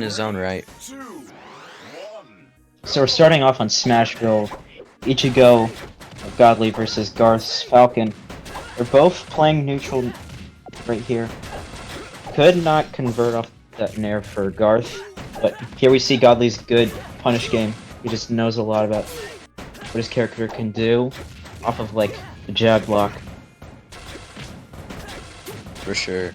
his own right. So we're starting off on Smashville. Ichigo of Godly versus Garth's Falcon. They're both playing neutral right here. Could not convert off that nair for Garth, but here we see Godly's good punish game. He just knows a lot about what his character can do off of like the jab block. For sure.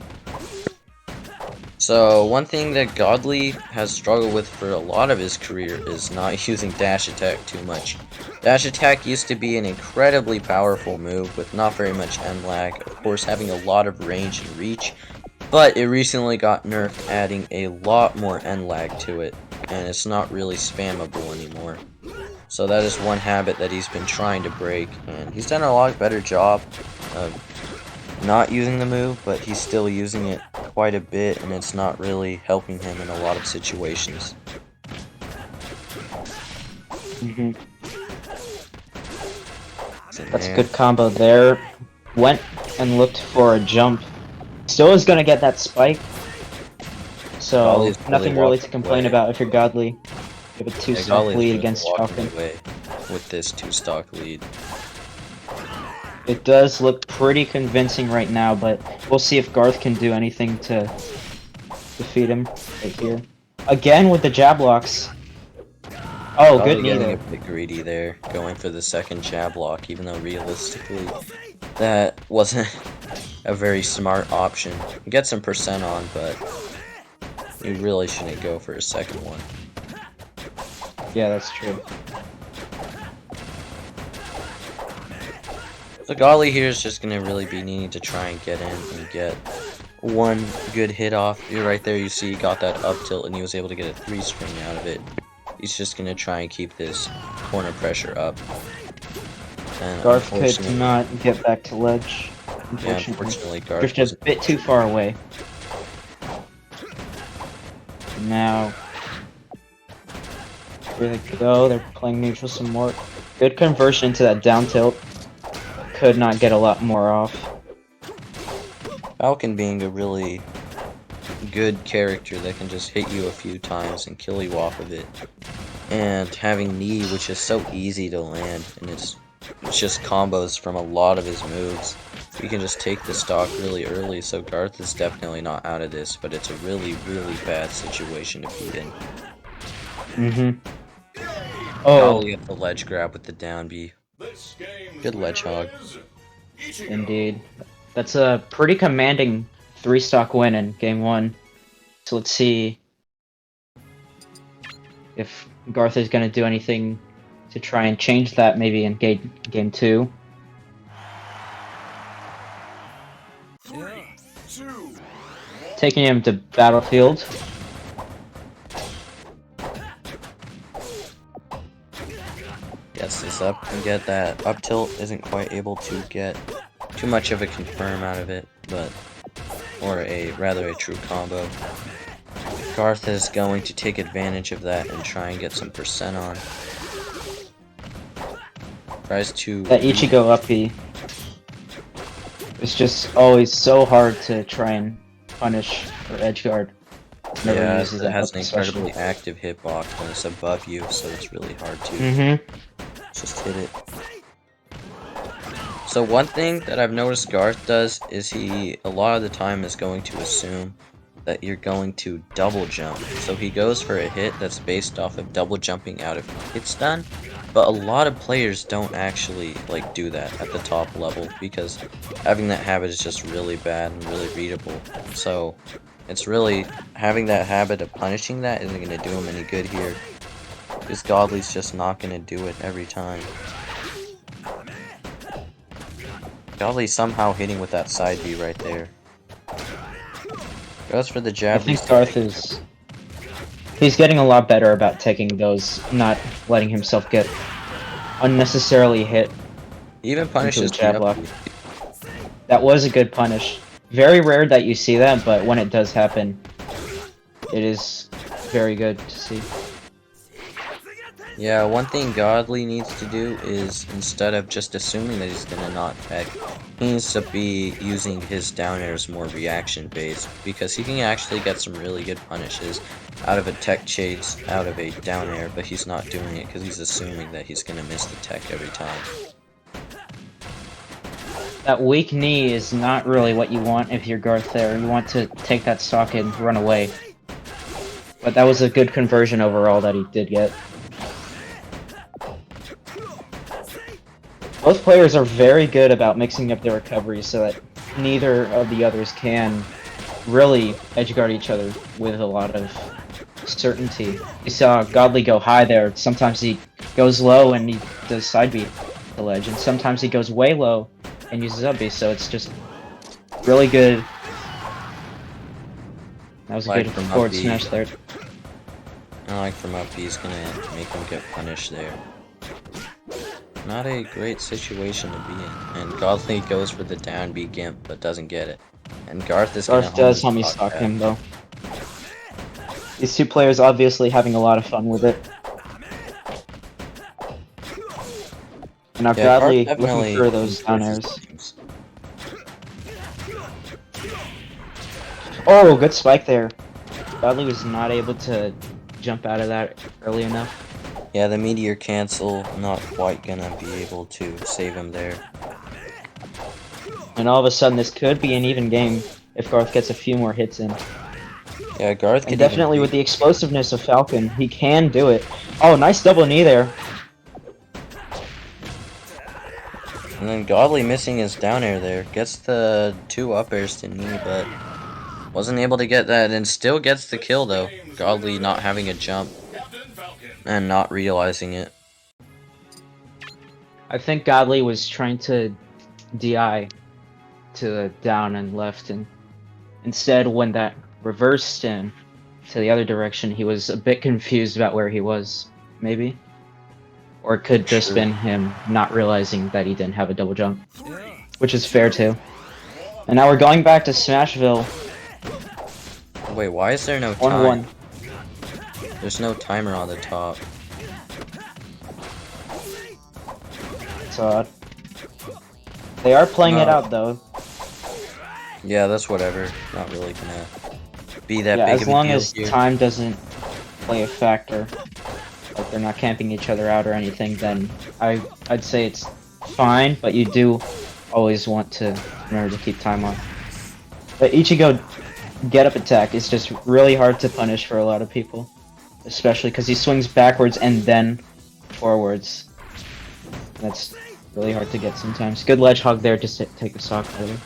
So, one thing that Godly has struggled with for a lot of his career is not using dash attack too much. Dash attack used to be an incredibly powerful move with not very much end lag, of course having a lot of range and reach, but it recently got nerfed, adding a lot more end lag to it, and it's not really spammable anymore. So that is one habit that he's been trying to break, and he's done a lot better job of not using the move, but he's still using it quite a bit, and it's not really helping him in a lot of situations. That's a good combo there. Went and looked for a jump. Still is gonna get that spike. So nothing really to complain about if you're Godly. You have a 2-stock lead against Falcon. With this 2-stock lead. It does look pretty convincing right now, but we'll see if Garth can do anything to defeat him right here. Again with the jab blocks. Oh, good knee there. A bit greedy there, going for the second jab block, even though realistically that wasn't a very smart option. You get some percent on, but you really shouldn't go for a second one. Yeah, that's true. So Godly here is just going to really be needing to try and get in and get one good hit off. You're right there, you see he got that up tilt and he was able to get a 3-string out of it. He's just going to try and keep this corner pressure up. And Garth could not get back to ledge. Unfortunately Garth drifted a bit too far away. Now, here they go, they're playing neutral some more. Good conversion into that down tilt. Could not get a lot more off. Falcon being a really good character that can just hit you a few times and kill you off of it. And having knee, which is so easy to land, and it's just combos from a lot of his moves. You can just take the stock really early, so Garth is definitely not out of this, but it's a really, really bad situation to be in. Oh, you get the ledge grab with the down B. Good ledge hog. Indeed. That's a pretty commanding 3-stock win in game 1. So let's see if Garth is going to do anything to try and change that maybe in game 2. 3, 2, Taking him to battlefield. Gets this up and get that up tilt. Isn't quite able to get too much of a confirm out of it, but or rather a true combo. Garth is going to take advantage of that and try and get some percent on. Tries to That Ichigo up B. It's just always so hard to try and punish or edge guard. Yeah, it has an incredibly active hitbox when it's above you, so it's really hard to just hit it. So one thing that I've noticed Garth does is he, a lot of the time, is going to assume that you're going to double jump. So he goes for a hit that's based off of double jumping out if it's done. But a lot of players don't actually like do that at the top level because having that habit is just really bad and really readable. So it's really having that habit of punishing that isn't going to do him any good here. Because Godly's just not going to do it every time. Godly's somehow hitting with that side B right there. Goes for the jab. I think Garth is... He's getting a lot better about taking those, not letting himself get unnecessarily hit. He even punishes jab block. That was a good punish. Very rare that you see that, but when it does happen, it is very good to see. Yeah, one thing Godly needs to do is, instead of just assuming that he's gonna not tech, He needs to be using his down airs more reaction based because he can actually get some really good punishes out of a tech chase, out of a down air, but he's not doing it because he's assuming that he's gonna miss the tech every time. That weak knee is not really what you want if you're Garth there. You want to take that stock and run away. But that was a good conversion overall that he did get. Both players are very good about mixing up their recoveries so that neither of the others can really edgeguard each other with a lot of certainty. You saw Godly go high there. Sometimes he goes low and he does side beat the ledge, and sometimes he goes way low and uses up B, so it's just really good. That was a Like good from forward up B. smash there. I like from up B, he's gonna make him get punished there. Not a great situation to be in. And Godly goes for the down B gimp, but doesn't get it. And Garth is Garth does homie stock him though. These two players obviously having a lot of fun with it. And now Yeah, Godly Garth looking definitely for those down improves airs. his games. Oh, good spike there. Godly was not able to jump out of that early enough. Yeah, the meteor cancel, not quite gonna be able to save him there. And all of a sudden this could be an even game if Garth gets a few more hits in. Yeah, Garth And could definitely even with the explosiveness of Falcon, he can do it. Oh, nice double knee there. And then Godly missing his down air there. Gets the 2 up airs to knee, but wasn't able to get that, and still gets the kill though. Godly not having a jump and not realizing it. I think Godly was trying to DI to the down and left, and instead when that reversed in to the other direction, he was a bit confused about where he was, maybe? Or it could just Sure. been him not realizing that he didn't have a double jump, which is fair too. And now we're going back to Smashville, Wait, why is there no time? 1-1. There's no timer on the top. It's odd. They are playing it No. out though. Yeah, that's whatever. Not really gonna be that Yeah, big as of a long deal as here. time doesn't play a factor, like they're not camping each other out or anything, then I'd say it's fine, but you do always want to remember to keep time on. The Ichigo get up attack is just really hard to punish for a lot of people, especially because he swings backwards and then forwards. That's really hard to get sometimes. Good ledge hog there just to take the stock further.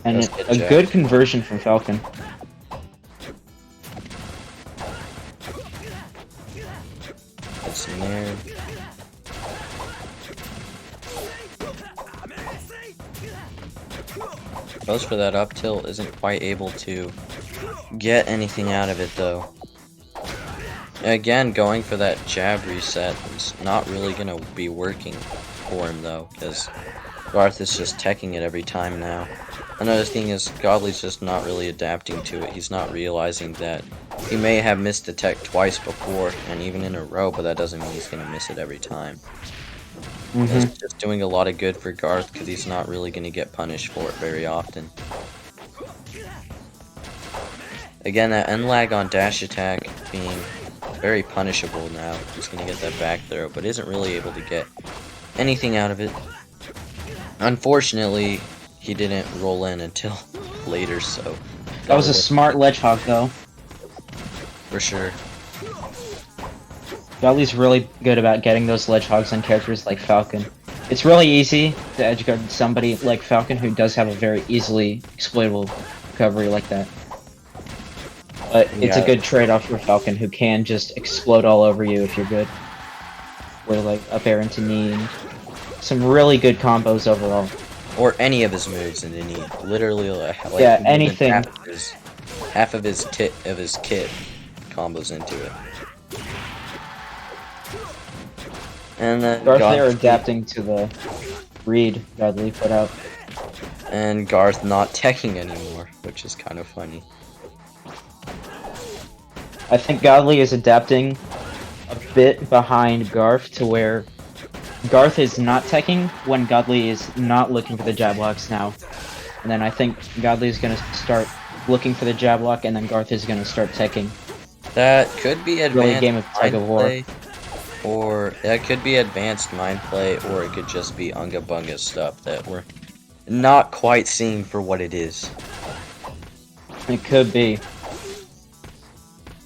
And That's good, a Jack. good conversion from Falcon. It's in there. Goes for that up tilt, isn't quite able to get anything out of it though. Again, going for that jab reset is not really gonna be working for him though, because Garth is just teching it every time now. Another thing is Godly's just not really adapting to it. He's not realizing that he may have missed a tech twice before and even in a row, but that doesn't mean he's gonna miss it every time. It's just doing a lot of good for Garth because he's not really going to get punished for it very often. Again, that end lag on dash attack being very punishable now. He's going to get that back throw, but isn't really able to get anything out of it. Unfortunately, he didn't roll in until later, so... That was a smart ledge hog though. For sure. Godly's really good about getting those ledge hogs on characters like Falcon. It's really easy to edgeguard somebody like Falcon who does have a very easily exploitable recovery like that. But it's a Yeah. good trade-off for Falcon who can just explode all over you if you're good. With like up air into knee and some really good combos overall. Or any of his moves in the knee. Literally, like Yeah, more than anything. Half of his kit combos into it. And then Garth there Garth, adapting to the read Godly put out. and Garth not teching anymore, which is kind of funny. I think Godly is adapting a bit behind Garth to where Garth is not teching when Godly is not looking for the jab locks now. And then I think Godly is going to start looking for the jab lock, and then Garth is going to start teching. That could be Really a advanced game of tug mind of war. play, or that could be advanced mind play, or it could just be Unga Bunga stuff that we're not quite seeing for what it is. It could be.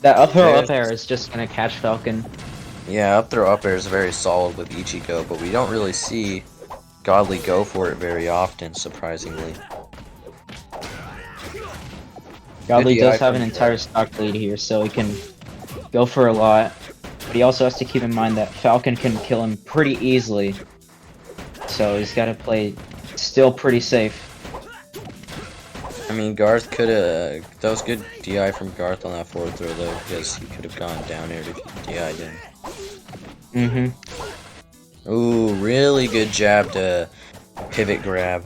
That up throw Yeah. up air is just going to catch Falcon. Yeah, up throw up air is very solid with Ichigo, but we don't really see Godly go for it very often, surprisingly. Godly Good does DI have an from entire stock lead here, so he can go for a lot. But he also has to keep in mind that Falcon can kill him pretty easily. So he's got to play still pretty safe. I mean, Garth could have. That was good DI from Garth on that forward throw, though, because he could have gone down air if he DI'd him. Mm-hmm. Ooh, really good jab to pivot grab.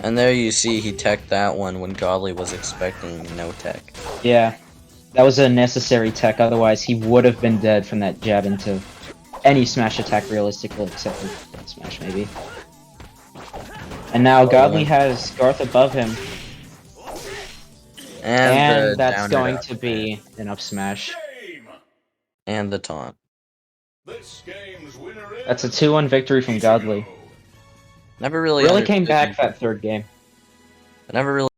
And there you see he teched that one when Godly was expecting no tech. Yeah. That was a necessary tech, otherwise he would have been dead from that jab into any smash attack realistically, except for that smash maybe. And now Godly has Garth above him, and the that's down going air to be an up smash. Game. and the taunt. This game's winner is That's a 2-1 victory from Godly. Never really Really came understood back you- that third game. I never really